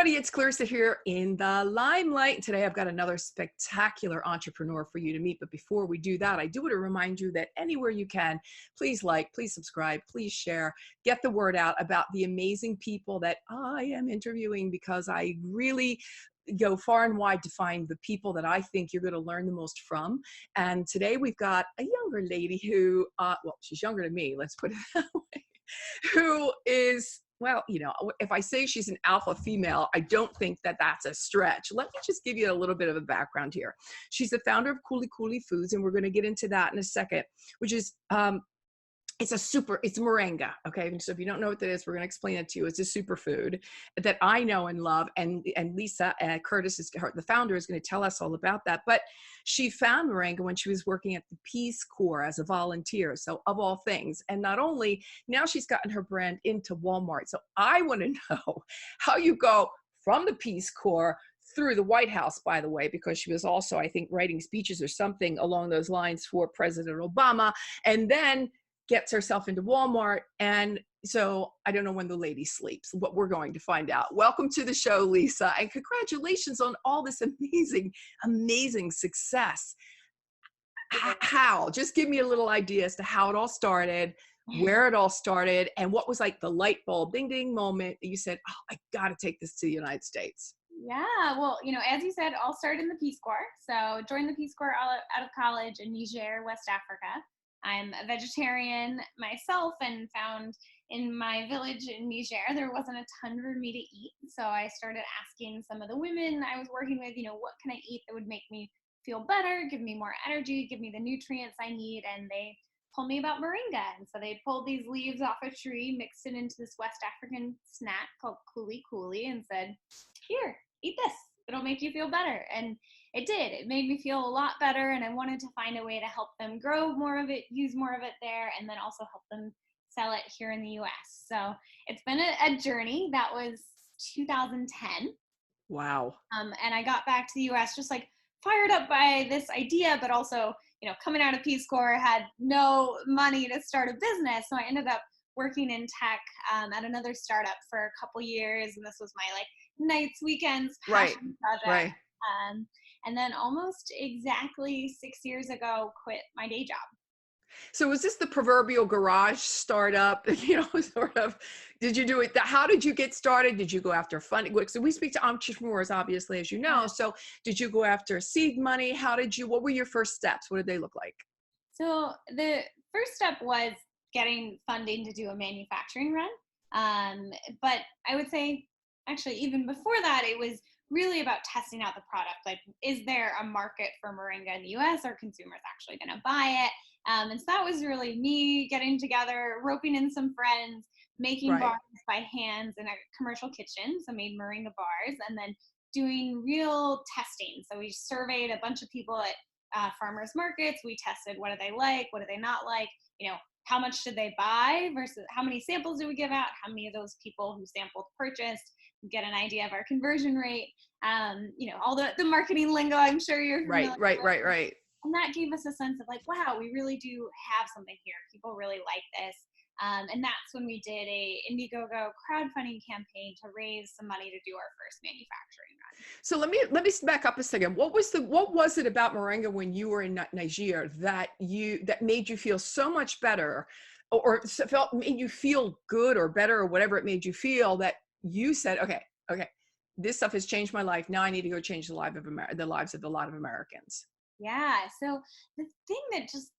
everybody, it's Clarissa here in the Limelight. Today I've got another spectacular entrepreneur for you to meet. But before we do that, I do want to remind you that anywhere you can, please like, please subscribe, please share, get the word out about the amazing people that I am interviewing, because I really go far and wide to find the people that I think you're going to learn the most from. And today we've got a younger lady who, well, she's younger than me, let's put it that way, who is, well, you know, if I say she's an alpha female, I don't think that that's a stretch. Let me just give you a little bit of a background here. She's the founder of Kuli Kuli Foods, and we're going to get into that in a second, which is, it's Moringa. Okay. So if you don't know what that is, we're going to explain it to you. It's a superfood that I know and love. And Lisa Curtis, the founder, is going to tell us all about that. But she found Moringa when she was working at the Peace Corps as a volunteer. So of all things, and not only now she's gotten her brand into Walmart. So I want to know how you go from the Peace Corps through the White House, by the way, because she was also, I think, writing speeches or something along those lines for President Obama, and then gets herself into Walmart. And so I don't know when the lady sleeps, but we're going to find out. Welcome to the show, Lisa, and congratulations on all this amazing, amazing success. How? Just give me a little idea as to how it all started, where it all started, and what was like the light bulb, ding, ding moment that you said, oh, I got to take this to the United States. Yeah, well, you know, as you said, all started in the Peace Corps. So joined the Peace Corps out of college in Niger, West Africa. I'm a vegetarian myself, and found in my village in Niger, there wasn't a ton for me to eat. So I started asking some of the women I was working with, you know, what can I eat that would make me feel better, give me more energy, give me the nutrients I need. And they told me about Moringa. And so they pulled these leaves off a tree, mixed it into this West African snack called Kuli Kuli, and said, here, eat this. It'll make you feel better. And it did. It made me feel a lot better. And I wanted to find a way to help them grow more of it, use more of it there, and then also help them sell it here in the US. So it's been a journey. That was 2010. Wow. And I got back to the US just like fired up by this idea, but also, you know, coming out of Peace Corps, had no money to start a business. So I ended up working in tech at another startup for a couple years. And this was my like nights, weekends, passion project. Right. And then almost exactly 6 years ago, quit my day job. So was this the proverbial garage startup, you know, sort of, did you do it? How did you get started? Did you go after funding? So we speak to entrepreneurs, obviously, as you know. So did you go after seed money? What were your first steps? What did they look like? So the first step was getting funding to do a manufacturing run. But I would say, actually, even before that, it was really about testing out the product. Like, is there a market for Moringa in the US? Are consumers actually going to buy it? And so that was really me getting together, roping in some friends, making bars by hands in a commercial kitchen. So made Moringa bars, and then doing real testing. So we surveyed a bunch of people at farmers markets. We tested, what do they like? What do they not like? You know, how much did they buy versus how many samples do we give out? How many of those people who sampled purchased? Get an idea of our conversion rate. You know, all the marketing lingo, I'm sure you're familiar with. Right. And that gave us a sense of like, wow, we really do have something here. People really like this. And that's when we did a Indiegogo crowdfunding campaign to raise some money to do our first manufacturing run. So let me back up a second. What was it about Moringa when you were in Niger that made you feel so much better, or made you feel good or better, or whatever it made you feel, that you said, okay, this stuff has changed my life. Now I need to go change the lives of a lot of Americans. Yeah. So the thing that just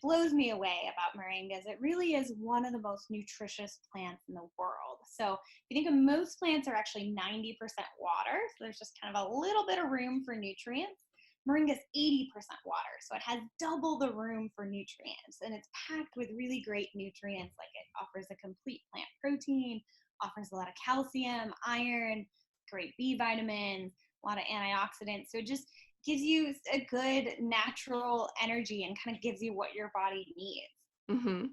blows me away about Moringa is it really is one of the most nutritious plants in the world. So if you think of, most plants are actually 90% water. So there's just kind of a little bit of room for nutrients. Moringa is 80% water. So it has double the room for nutrients, and it's packed with really great nutrients. Like, it offers a complete plant protein, offers a lot of calcium, iron, great B vitamins, a lot of antioxidants. So it just gives you a good natural energy and kind of gives you what your body needs. Mm-hmm.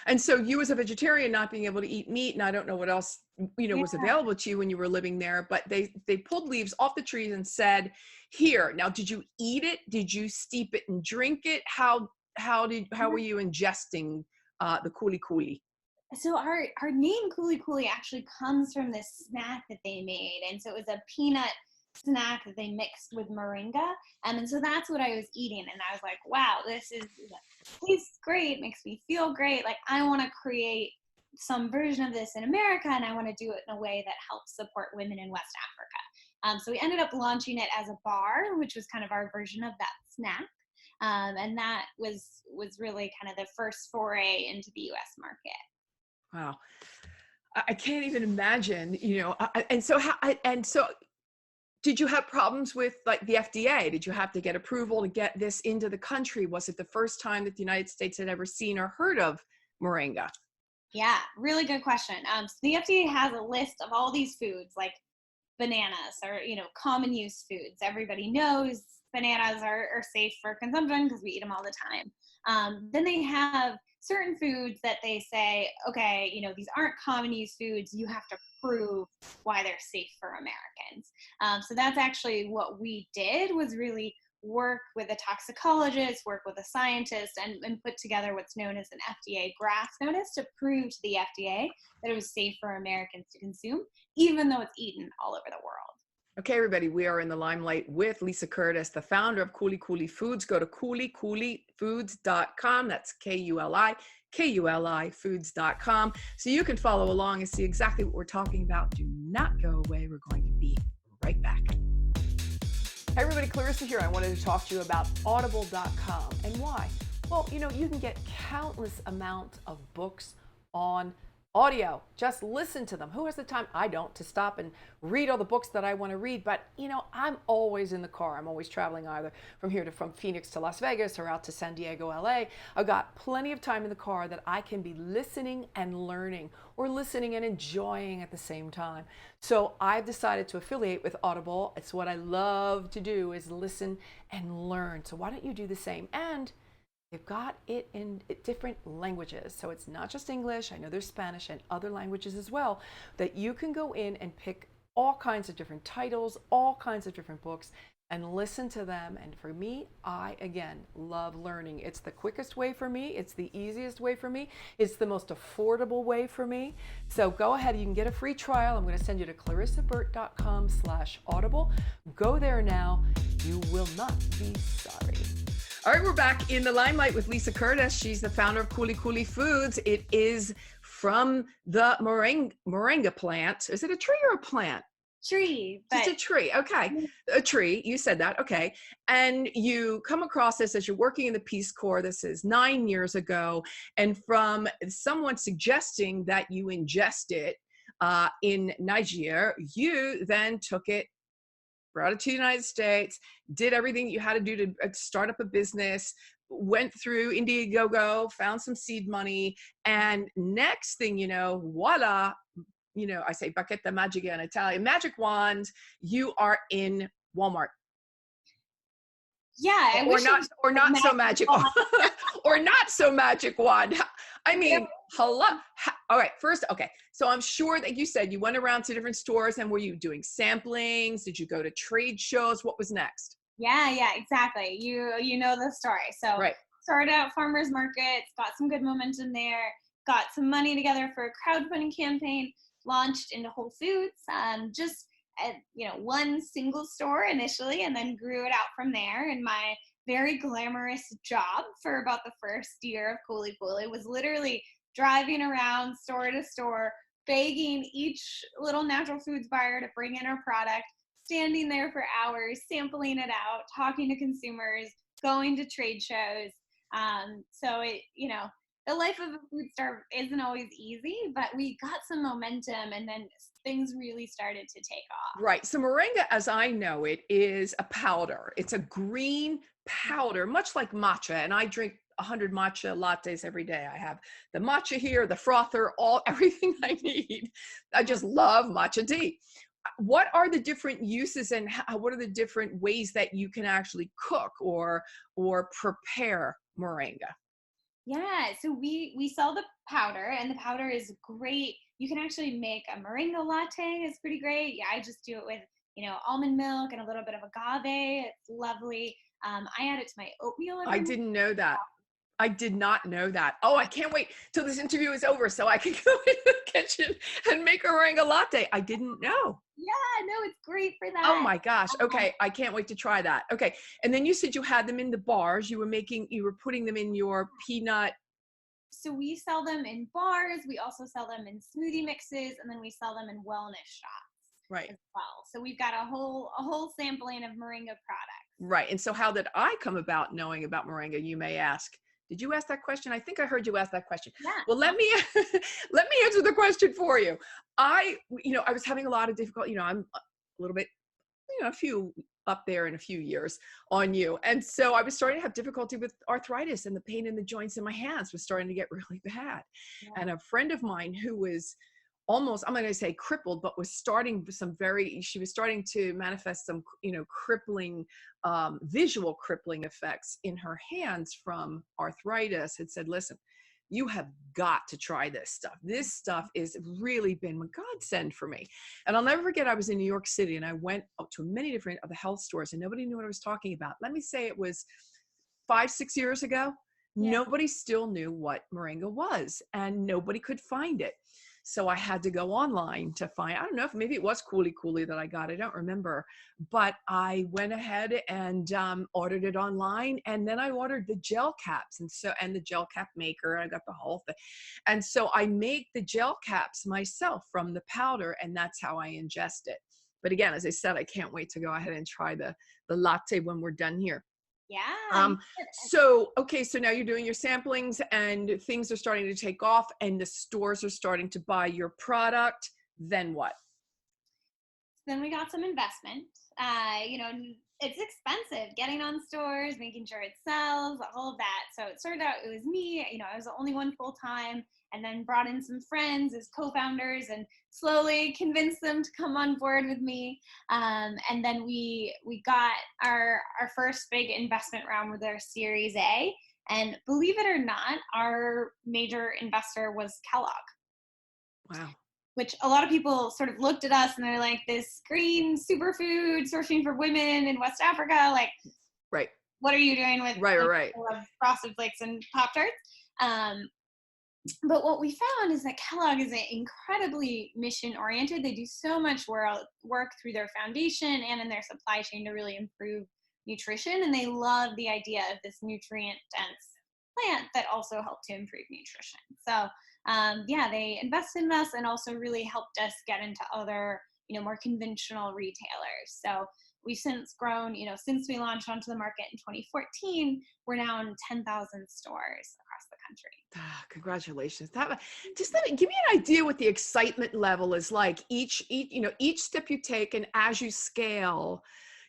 And so you, as a vegetarian, not being able to eat meat, and I don't know what else, you know, was available to you when you were living there, but they pulled leaves off the trees and said, here. Now, did you eat it? Did you steep it and drink it? How were you ingesting the Kuli Kuli? So our name Kuli Kuli actually comes from this snack that they made, and so it was a peanut snack that they mixed with moringa, and so that's what I was eating, and I was like, wow, this is tastes great, makes me feel great. Like I want to create some version of this in America, and I want to do it in a way that helps support women in West Africa. So we ended up launching it as a bar, which was kind of our version of that snack. And that was really kind of the first foray into the U.S. market. Wow. I can't even imagine, and so did you have problems with like the FDA? Did you have to get approval to get this into the country? Was it the first time that the United States had ever seen or heard of moringa? Yeah, really good question. So the FDA has a list of all these foods, like bananas are, common use foods. Everybody knows bananas are safe for consumption because we eat them all the time. Then they have certain foods that they say, okay, these aren't common use foods. You have to prove why they're safe for Americans. So that's actually what we did, was really work with a toxicologist, work with a scientist, and put together what's known as an FDA draft notice to prove to the FDA that it was safe for Americans to consume, even though it's eaten all over the world. Okay, everybody, we are in the limelight with Lisa Curtis, the founder of Kuli Kuli Foods. Go to kulikulifoods.com. That's KULI foods.com. So you can follow along and see exactly what we're talking about. Do not go away. We're going to be right back. Hey everybody, Clarissa here. I wanted to talk to you about audible.com. And why? Well, you can get countless amounts of books on audio. Just listen to them. Who has the time? I don't, to stop and read all the books that I want to read. But I'm always in the car. I'm always traveling either from Phoenix to Las Vegas or out to San Diego, LA. I've got plenty of time in the car that I can be listening and learning, or listening and enjoying at the same time. So I've decided to affiliate with Audible. It's what I love to do, is listen and learn. So why don't you do the same? And they've got it in different languages. So it's not just English. I know there's Spanish and other languages as well, that you can go in and pick all kinds of different titles, all kinds of different books, and listen to them. And for me, I, again, love learning. It's the quickest way for me. It's the easiest way for me. It's the most affordable way for me. So go ahead. You can get a free trial. I'm going to send you to clarissaburt.com/audible. Go there now. You will not be sorry. All right, we're back in the limelight with Lisa Curtis. She's the founder of Kuli Kuli Foods. It is from the moringa plant. Is it a tree or a plant? Tree. It's a tree. Okay. A tree. You said that. Okay. And you come across this as you're working in the Peace Corps. This is 9 years ago. And from someone suggesting that you ingest it in Niger, you then took it, brought it to the United States, did everything you had to do to start up a business, went through Indiegogo, found some seed money, and next thing you know, voila, I say bacchetta magica in Italian, magic wand, you are in Walmart. Yeah, or not so magic wand. Or not so magic wand. I mean, hello. All right, first, okay. So I'm sure that you said you went around to different stores, and were you doing samplings? Did you go to trade shows? What was next? Yeah, exactly. You know the story. So right. Started out farmers markets, got some good momentum there, got some money together for a crowdfunding campaign, launched into Whole Foods, just at one single store initially, and then grew it out from there. And my very glamorous job for about the first year of Kuli Kuli was literally driving around store to store, begging each little natural foods buyer to bring in our product, standing there for hours, sampling it out, talking to consumers, going to trade shows. So the life of a food star isn't always easy, but we got some momentum, and then things really started to take off. Right. So moringa, as I know it, is a powder. It's a green powder, much like matcha. And I drink 100 matcha lattes every day. I have the matcha here, the frother, everything I need. I just love matcha tea. What are the different uses, and what are the different ways that you can actually cook or prepare moringa? Yeah, so we sell the powder, and the powder is great. You can actually make a moringa latte. It's pretty great. Yeah, I just do it with almond milk and a little bit of agave. It's lovely. I add it to my oatmeal. I didn't know that. I did not know that. Oh, I can't wait till this interview is over so I can go into the kitchen and make a moringa latte. I didn't know. Yeah, no, it's great for Oh that. my gosh. Um, Okay. I can't wait to try that. Okay. And then you said you had them in the bars. You were putting them in your peanut. so we sell them in bars. We also sell them in smoothie mixes, and then we sell them in wellness shots Right. as well. So we've got a whole sampling of Moringa products. Right. And so how did I come about knowing about moringa, you may ask? Did you ask that question? I think I heard you ask that question. Yeah. Well, let me let me answer the question for you. I was having a lot of difficulty, I'm a little bit, a few up there in a few years on you. And so I was starting to have difficulty with arthritis, and the pain in the joints in my hands was starting to get really bad. Yeah. And a friend of mine who was almost, I'm going to say crippled, but she was starting to manifest some, crippling, visual crippling effects in her hands from arthritis, had said, listen, you have got to try this stuff. This stuff has really been a godsend for me. And I'll never forget, I was in New York City and I went up to many different of the health stores and nobody knew what I was talking about. Let me say it was 5-6 years ago. Yeah. Nobody still knew what moringa was and nobody could find it. So I had to go online to find, I don't know if maybe it was Kuli Kuli that I got, I don't remember, but I went ahead and ordered it online, and then I ordered the gel caps and the gel cap maker. I got the whole thing. And so I make the gel caps myself from the powder, and that's how I ingest it. But again, as I said, I can't wait to go ahead and try the latte when we're done here. Yeah. So now you're doing your samplings and things are starting to take off and the stores are starting to buy your product. Then what? Then we got some investment. It's expensive getting on stores, making sure it sells, all of that. So it started out, it was me, I was the only one full time, and then brought in some friends as co-founders and slowly convinced them to come on board with me. And then we got our first big investment round with our Series A. And believe it or not, our major investor was Kellogg. Wow. Which a lot of people sort of looked at us and they're like, this green superfood sourcing for women in West Africa, like, right, what are you doing with right. Frosted Flakes and Pop-Tarts? But what we found is that Kellogg is incredibly mission-oriented. They do so much work through their foundation and in their supply chain to really improve nutrition, and they love the idea of this nutrient-dense plant that also helped to improve nutrition. So they invested in us and also really helped us get into other, more conventional retailers. So we've since grown, since we launched onto the market in 2014, we're now in 10,000 stores across the country. Congratulations. Give me an idea what the excitement level is like each step you take and as you scale.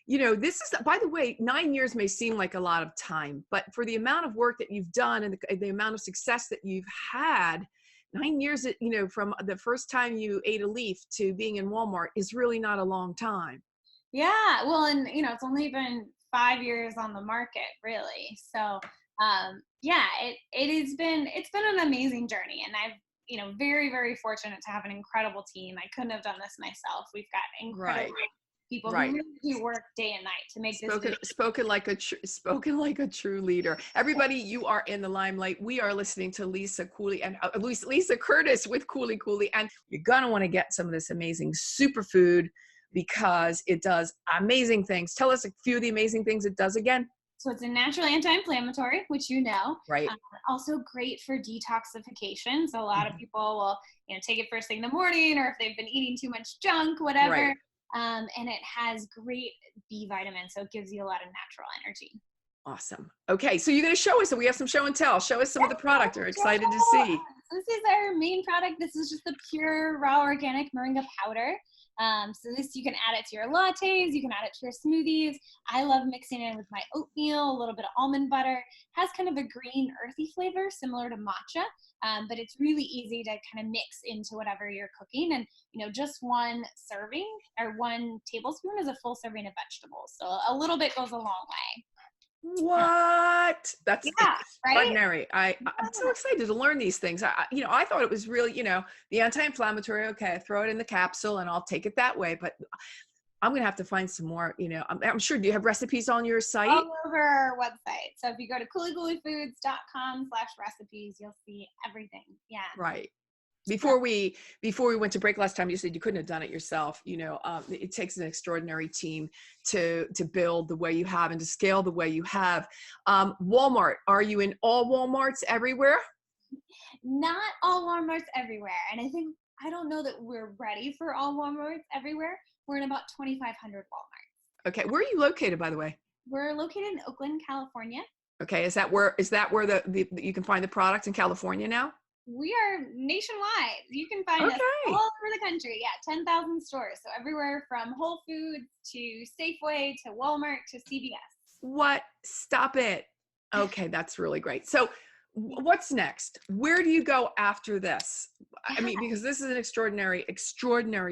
This is, by the way, 9 years may seem like a lot of time, but for the amount of work that you've done and the amount of success that you've had, 9 years, from the first time you ate a leaf to being in Walmart is really not a long time. Yeah. Well, and, it's only been 5 years on the market, really. So, it's been an amazing journey, and I've, very, very fortunate to have an incredible team. I couldn't have done this myself. We've got incredible people who really do work day and night to make spoken like a true leader. Everybody, you are in the limelight. We are listening to Lisa Kuli and Lisa Curtis with Kuli Kuli, and you're gonna want to get some of this amazing superfood because it does amazing things. Tell us a few of the amazing things it does again. So it's a natural anti-inflammatory, which right. Also great for detoxification. So a lot of people will, take it first thing in the morning, or if they've been eating too much junk, whatever. Right. And it has great B vitamins, so it gives you a lot of natural energy. Awesome. Okay, so you're going to show us, so we have some show and tell. Show us some of the product. We're excited to see. This is our main product. This is just the pure, raw, organic moringa powder. So this, you can add it to your lattes, you can add it to your smoothies. I love mixing it with my oatmeal, a little bit of almond butter. Has kind of a green, earthy flavor, similar to matcha, but it's really easy to kind of mix into whatever you're cooking. And, just one serving or 1 tablespoon is a full serving of vegetables. So a little bit goes a long way. What? That's extraordinary. Right? I'm so excited to learn these things. I thought it was really, the anti-inflammatory. Okay, I throw it in the capsule and I'll take it that way. But I'm going to have to find some more, I'm sure, do you have recipes on your site? All over our website. So if you go to kulikulifoods.com/recipes, you'll see everything. Yeah. Right. Before we went to break last time, you said you couldn't have done it yourself. It takes an extraordinary team to build the way you have and to scale the way you have. Walmart, are you in all Walmarts everywhere? Not all Walmarts everywhere. And I don't know that we're ready for all Walmarts everywhere. We're in about 2,500 Walmarts. Okay. Where are you located, by the way? We're located in Oakland, California. Okay. Is that where you can find the product in California now? We are nationwide. You can find us all over the country. Yeah, 10,000 stores. So everywhere from Whole Foods to Safeway to Walmart to CVS. What? Stop it. Okay, that's really great. So what's next? Where do you go after this? I mean, because this is an extraordinary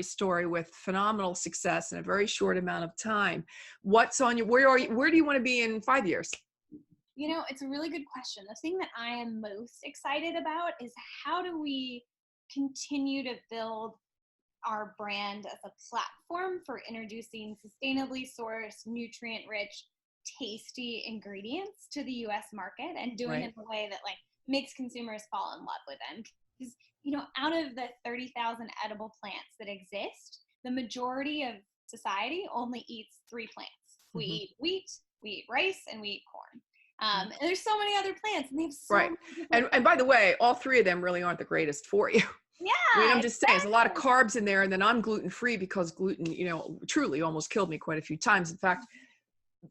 story with phenomenal success in a very short amount of time. What's on where do you want to be in 5 years? It's a really good question. The thing that I am most excited about is how do we continue to build our brand as a platform for introducing sustainably sourced, nutrient-rich, tasty ingredients to the U.S. market and doing it in a way that makes consumers fall in love with them. Because, out of the 30,000 edible plants that exist, the majority of society only eats 3 plants. We eat wheat, we eat rice, and we eat corn. And there's so many other plants, and they have so many and by the way, all 3 of them really aren't the greatest for you. Yeah. I mean, I'm just saying, there's a lot of carbs in there, and then I'm gluten-free because gluten, truly almost killed me quite a few times. In fact,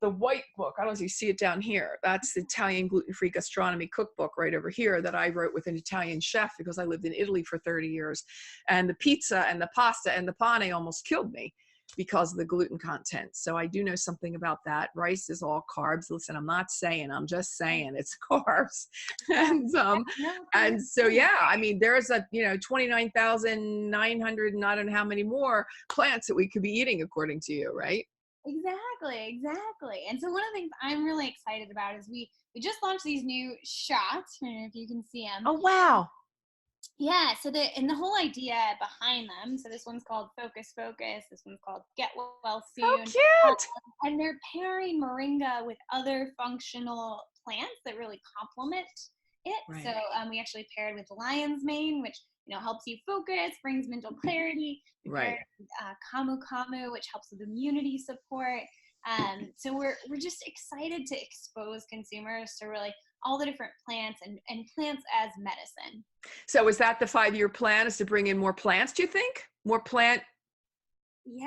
the white book, I don't know if you see it down here, that's the Italian gluten-free gastronomy cookbook right over here that I wrote with an Italian chef because I lived in Italy for 30 years. And the pizza and the pasta and the pane almost killed me because of the gluten content. So I do know something about that. Rice is all carbs. Listen, I'm just saying it's carbs. And so, yeah, I mean, there's 29,900 and I don't know how many more plants that we could be eating according to you, right? Exactly. And so one of the things I'm really excited about is we just launched these new shots. I don't know if you can see them. Oh, wow. Yeah, so the whole idea behind them, so this one's called Focus, this one's called Get Well Soon. Oh, cute! And they're pairing Moringa with other functional plants that really complement it. Right. So we actually paired with lion's mane, which helps you focus, brings mental clarity. Right. Camu Camu, which helps with immunity support. So we're just excited to expose consumers to really all the different plants and plants as medicine. So is that the 5-year plan, is to bring in more plants, do you think? More plant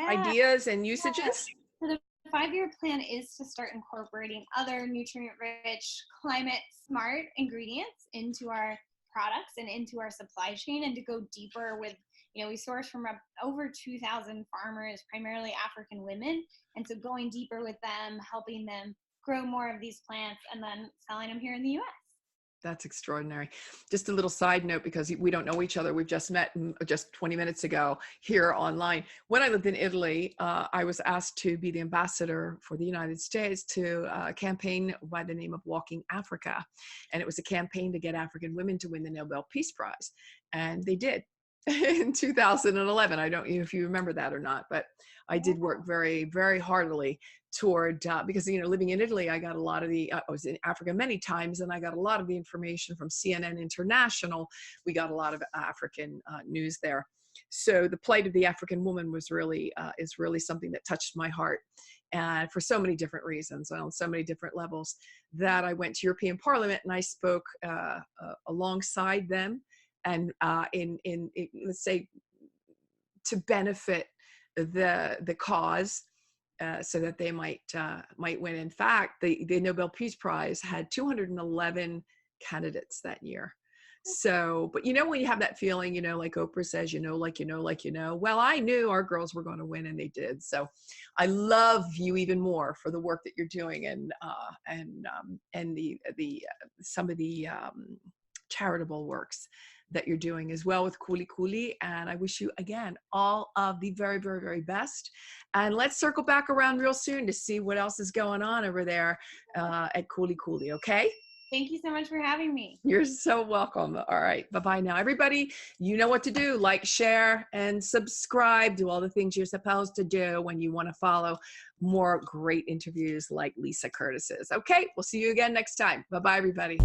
ideas and usages? So the 5-year plan is to start incorporating other nutrient-rich, climate-smart ingredients into our products and into our supply chain, and to go deeper with, we source from over 2,000 farmers, primarily African women. And so going deeper with them, helping them grow more of these plants and then selling them here in the U.S. That's extraordinary. Just a little side note, because we don't know each other. We've just met just 20 minutes ago here online. When I lived in Italy, I was asked to be the ambassador for the United States to a campaign by the name of Walking Africa. And it was a campaign to get African women to win the Nobel Peace Prize. And they did in 2011. I don't know if you remember that or not, but I did work very, very heartily toward, because, living in Italy, I got a lot of I was in Africa many times, and I got a lot of the information from CNN International. We got a lot of African news there. So the plight of the African woman was really, is really something that touched my heart. And for so many different reasons, on so many different levels, that I went to European Parliament and I spoke alongside them, and in let's say, to benefit the cause, so that they might win. In fact, the Nobel Peace Prize had 211 candidates that year. So, but when you have that feeling, like Oprah says, well, I knew our girls were going to win, and they did. So I love you even more for the work that you're doing, and the some of the charitable works that you're doing as well with Kuli Kuli. And I wish you, again, all of the very, very, very best. And let's circle back around real soon to see what else is going on over there at Kuli Kuli, okay? Thank you so much for having me. You're so welcome. All right. Bye-bye now. Everybody, you know what to do. Like, share, and subscribe. Do all the things you're supposed to do when you want to follow more great interviews like Lisa Curtis's. Okay. We'll see you again next time. Bye-bye, everybody.